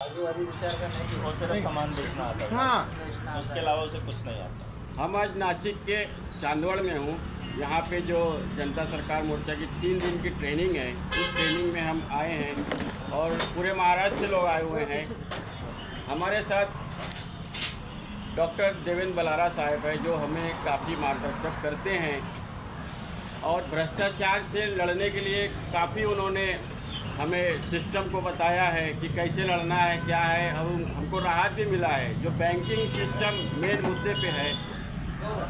आजूबाजू विचार का नहीं वो सिर्फ सामान बेचना आता है। हाँ, उसके अलावा उसे कुछ नहीं आता। हम आज नासिक के चांदवड़ में हूँ। यहाँ पे जो जनता सरकार मोर्चा की 3 दिन की ट्रेनिंग है, उस ट्रेनिंग में हम आए हैं और पूरे महाराष्ट्र से लोग आए हुए हैं। हमारे साथ डॉक्टर देवेंद्र बलारा साहब है, जो हमें काफ़ी मार्गदर्शन करते हैं और भ्रष्टाचार से लड़ने के लिए काफ़ी उन्होंने हमें सिस्टम को बताया है कि कैसे लड़ना है, क्या है। हमको राहत भी मिला है। जो बैंकिंग सिस्टम मेन मुद्दे पे है,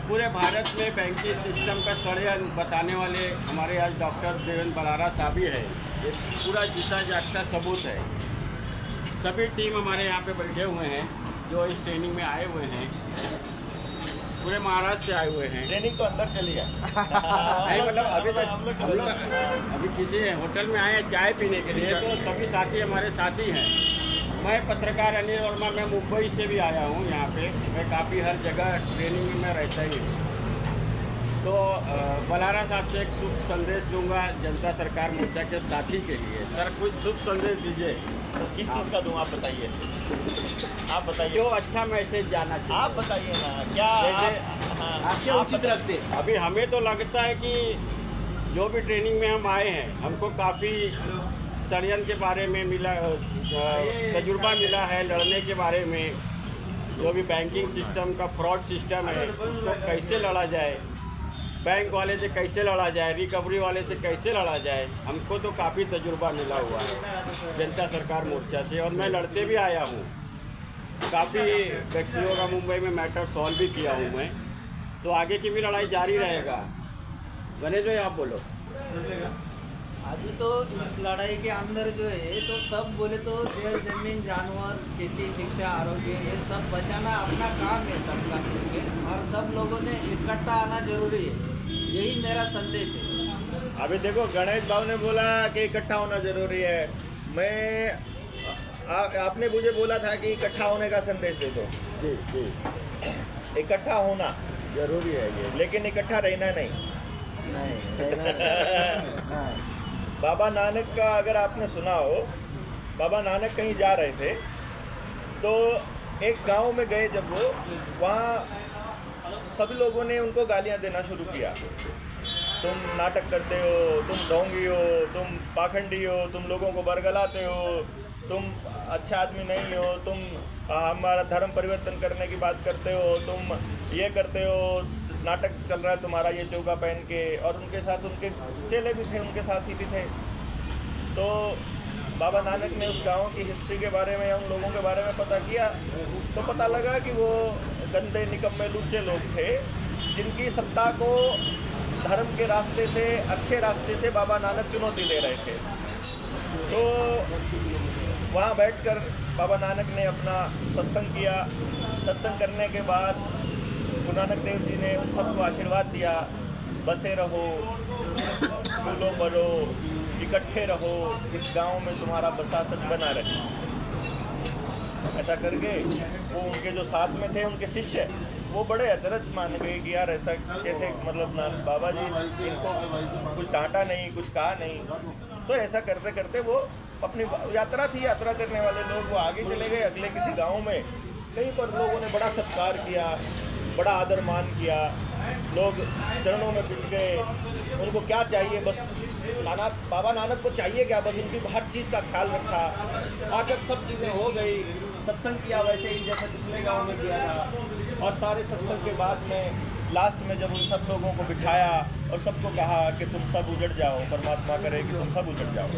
पूरे भारत में बैंकिंग सिस्टम का षड्यंत्र बताने वाले हमारे आज डॉक्टर देवेंद्र बलारा साहब ही है। ये पूरा जीता जागता सबूत है। सभी टीम हमारे यहाँ पे बैठे हुए हैं जो इस ट्रेनिंग में आए हुए हैं, पूरे महाराष्ट्र से आए हुए हैं। ट्रेनिंग तो अंदर चली है। नहीं, मतलब अभी तक हम लोग अभी किसी होटल में आए हैं चाय पीने के लिए, तो सभी साथी हमारे साथी हैं। मैं पत्रकार अनिल वर्मा, मैं मुंबई से भी आया हूँ यहाँ पे। मैं काफ़ी हर जगह ट्रेनिंग में रहता ही हूँ। तो बलारा साहब से एक शुभ संदेश दूंगा जनता सरकार मोर्चा के साथी के लिए। सर, कुछ शुभ संदेश दीजिए। किस चीज़ का दूँ, आप बताइए। आप बताइए, जो अच्छा मैसेज जाना चाहिए आप बताइए ना। क्या जैसे आप क्या उचित रखते हैं? अभी हमें तो लगता है कि जो भी ट्रेनिंग में हम आए हैं, हमको काफ़ी षड्यंत्र के बारे में मिला, तजुर्बा मिला है लड़ने के बारे में। जो भी बैंकिंग सिस्टम का फ्रॉड सिस्टम है, उसको कैसे लड़ा जाए, बैंक वाले से कैसे लड़ा जाए, रिकवरी वाले से कैसे लड़ा जाए, हमको तो काफ़ी तजुर्बा मिला हुआ है जनता सरकार मोर्चा से। और मैं लड़ते भी आया हूँ, काफ़ी व्यक्तियों का मुंबई में मैटर सॉल्व भी किया हूँ मैं। तो आगे की भी लड़ाई जारी रहेगा। गणेश भाई, आप बोलो। अभी तो इस लड़ाई के अंदर जो है तो सब बोले तो जल जमीन जानवर खेती शिक्षा आरोग्य ये सब बचाना अपना काम है सबका मिलके, और सब लोगों ने इकट्ठा आना जरूरी है। यही मेरा संदेश है। अभी देखो, गणेश भाव ने बोला कि इकट्ठा होना जरूरी है। आपने मुझे बोला था कि इकट्ठा होने का संदेश दे दो। जी जी, इकट्ठा होना जरूरी है ये। लेकिन इकट्ठा रहना नहीं। बाबा नानक का अगर आपने सुना हो, बाबा नानक कहीं जा रहे थे तो एक गांव में गए जब वो, वहाँ सभी लोगों ने उनको गालियां देना शुरू किया। तुम नाटक करते हो, तुम ढोंगी हो, तुम पाखंडी हो, तुम लोगों को बरगलाते हो, तुम अच्छा आदमी नहीं हो, तुम हमारा धर्म परिवर्तन करने की बात करते हो, तुम ये करते हो, नाटक चल रहा है तुम्हारा ये चौका पहन के। और उनके साथ उनके चेले भी थे, उनके साथी भी थे। तो बाबा नानक ने उस गांव की हिस्ट्री के बारे में, उन लोगों के बारे में पता किया, तो पता लगा कि वो गंदे निकम्मे लुच्चे लोग थे जिनकी सत्ता को धर्म के रास्ते से, अच्छे रास्ते से बाबा नानक चुनौती दे रहे थे। तो वहाँ बैठकर बाबा नानक ने अपना सत्संग किया। सत्संग करने के बाद गुरु नानक देव जी ने उन सबको आशीर्वाद दिया, बसे रहो, फूलो मरो, इकट्ठे रहो, इस गांव में तुम्हारा बसा सच बना रहे। ऐसा करके वो उनके जो साथ में थे, उनके शिष्य, वो बड़े अचरज मान गए कि यार ऐसा कैसे, मतलब ना बाबा जी इनको कुछ डांटा नहीं, कुछ कहा नहीं। तो ऐसा करते करते वो अपनी यात्रा थी, यात्रा करने वाले लोग वो आगे चले गए अगले किसी गांव में। कहीं पर लोगों ने बड़ा सत्कार किया, बड़ा आदर मान किया, लोग चरणों में पिट गए। उनको क्या चाहिए, बस बाबा नानक को चाहिए क्या, बस उनकी हर चीज़ का ख्याल रखा। और जब सब चीज़ें हो गई, सत्संग किया वैसे ही जैसे पिछले गांव में किया था। और सारे सत्संग के बाद में लास्ट में जब उन सब लोगों को बिठाया और सबको कहा कि तुम सब उजड़ जाओ, परमात्मा करे कि तुम सब उजड़ जाओ।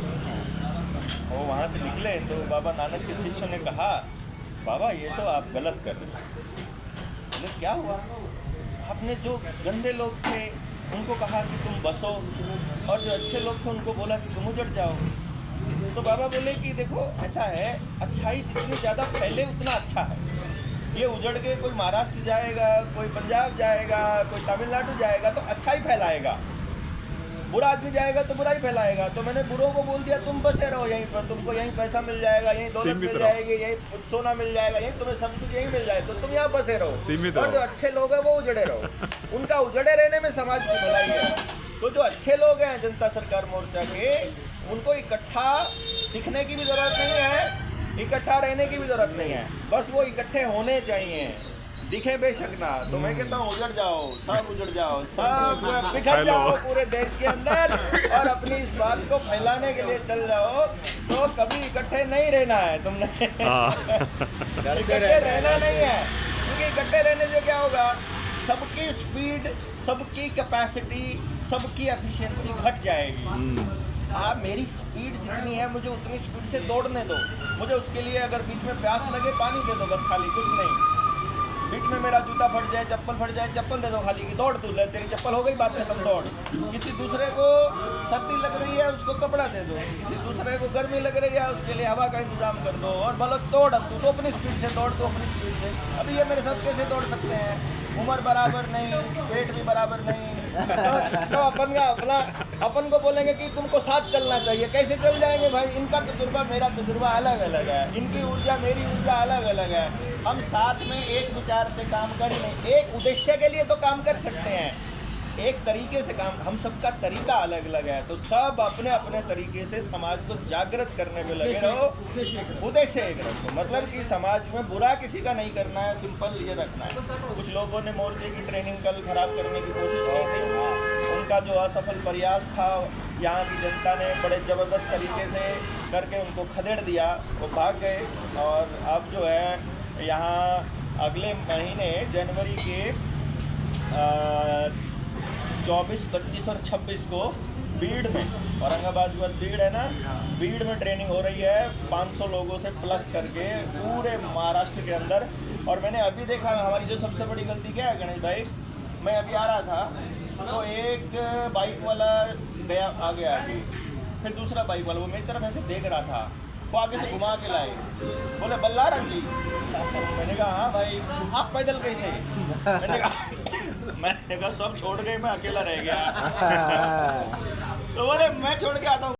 वो वहाँ से निकले तो बाबा नानक के शिष्यों ने कहा, बाबा ये तो आप गलत कर रहे हैं। बोले क्या हुआ? आपने जो गंदे लोग थे उनको कहा कि तुम बसो, और जो अच्छे लोग थे उनको बोला कि तुम उजड़ जाओ। तो बाबा बोले कि देखो ऐसा है, अच्छाई जितनी ज़्यादा फैले उतना अच्छा है। ये उजड़ के कोई महाराष्ट्र जाएगा, कोई पंजाब जाएगा, कोई तमिलनाडु जाएगा तो अच्छा ही फैलाएगा, बुरा आदमी जाएगा तो बुरा ही फैलाएगा। तो मैंने बुरों को बोल दिया तुम बसे रहो यहीं पर, तुमको यहीं पैसा मिल जाएगा, यहीं दौलत मिल जाएगी, यहीं सोना मिल जाएगा, यहीं तुम्हें सब कुछ यहीं मिल जाएगा, तो तुम यहाँ बसे रहो। और जो अच्छे लोग हैं वो उजड़े रहो। उनका उजड़े रहने में समाज की भलाई है। तो जो अच्छे लोग हैं जनता सरकार मोर्चा के, उनको इकट्ठा दिखने की भी ज़रूरत नहीं है, इकट्ठा रहने की भी जरूरत नहीं है, बस वो इकट्ठे होने चाहिए, दिखे बेशक ना। तो मैं कहता हूँ उजड़ जाओ, सब उजड़ जाओ, सब बिखर जाओ पूरे देश के अंदर और अपनी इस बात को फैलाने के लिए चल जाओ। तो कभी इकट्ठे नहीं रहना है तुमने, इकट्ठे रहना नहीं है, क्योंकि इकट्ठे रहने से क्या होगा, सबकी स्पीड, सबकी कैपेसिटी, सबकी एफिशिएंसी घट जाएगी। आप मेरी स्पीड जितनी है मुझे उतनी स्पीड से दौड़ने दो, मुझे उसके लिए अगर बीच में प्यास लगे पानी दे दो, बस खाली, कुछ नहीं। बीच में मेरा जूता फट जाए, चप्पल फट जाए, चप्पल दे दो खाली की, दौड़ तू, ले तेरी चप्पल हो गई, बात खत्म, दौड़। किसी दूसरे को सर्दी लग रही है उसको कपड़ा दे दो, किसी दूसरे को गर्मी लग रही है उसके लिए हवा का इंतजाम कर दो, और बोलो दौड़, अब तू तो अपनी स्पीड से दौड़, तो अपनी स्पीड से। अभी ये मेरे साथ कैसे दौड़ सकते हैं, उम्र बराबर नहीं, पेट भी बराबर नहीं, तो अपन को बोलेंगे कि तुमको साथ चलना चाहिए, कैसे चल जाएंगे भाई? इनका तजुर्बा मेरा तजुर्बा अलग अलग है, इनकी ऊर्जा मेरी ऊर्जा अलग अलग है, हम साथ में एक विचार से काम कर ही नहीं, एक उद्देश्य के लिए तो काम कर सकते हैं, एक तरीके से काम, हम सबका तरीका अलग अलग है, तो सब अपने अपने तरीके से समाज को जागृत करने में लगे रहो, उद्देश्य एक रखो, मतलब कि समाज में बुरा किसी का नहीं करना है, सिंपल ये रखना है। कुछ लोगों ने मोर्चे की ट्रेनिंग कल खराब करने की कोशिश की थी, उनका जो असफल प्रयास था, यहाँ की जनता ने बड़े ज़बरदस्त तरीके से करके उनको खदेड़ दिया, वो भाग गए। और अब जो है यहाँ अगले महीने जनवरी के 24, 25 और 26 को बीड़ में, औरंगाबाद के बाद बीड़ है ना, बीड़ में ट्रेनिंग हो रही है 500 लोगों से प्लस करके पूरे महाराष्ट्र के अंदर। और मैंने अभी देखा हमारी जो सबसे बड़ी गलती क्या है गणेश भाई, मैं अभी आ रहा था तो एक बाइक वाला गया, आ गया अभी, फिर दूसरा बाइक वाला वो मेरी तरफ ऐसे देख रहा था, वो आगे से घुमा के लाए, बोले बल्लारन जी। मैंने कहा हाँ भाई, आप पैदल कैसे? मैंने कहा सब छोड़ गए, मैं अकेला रह गया। तो बोले मैं छोड़ के आता हूँ।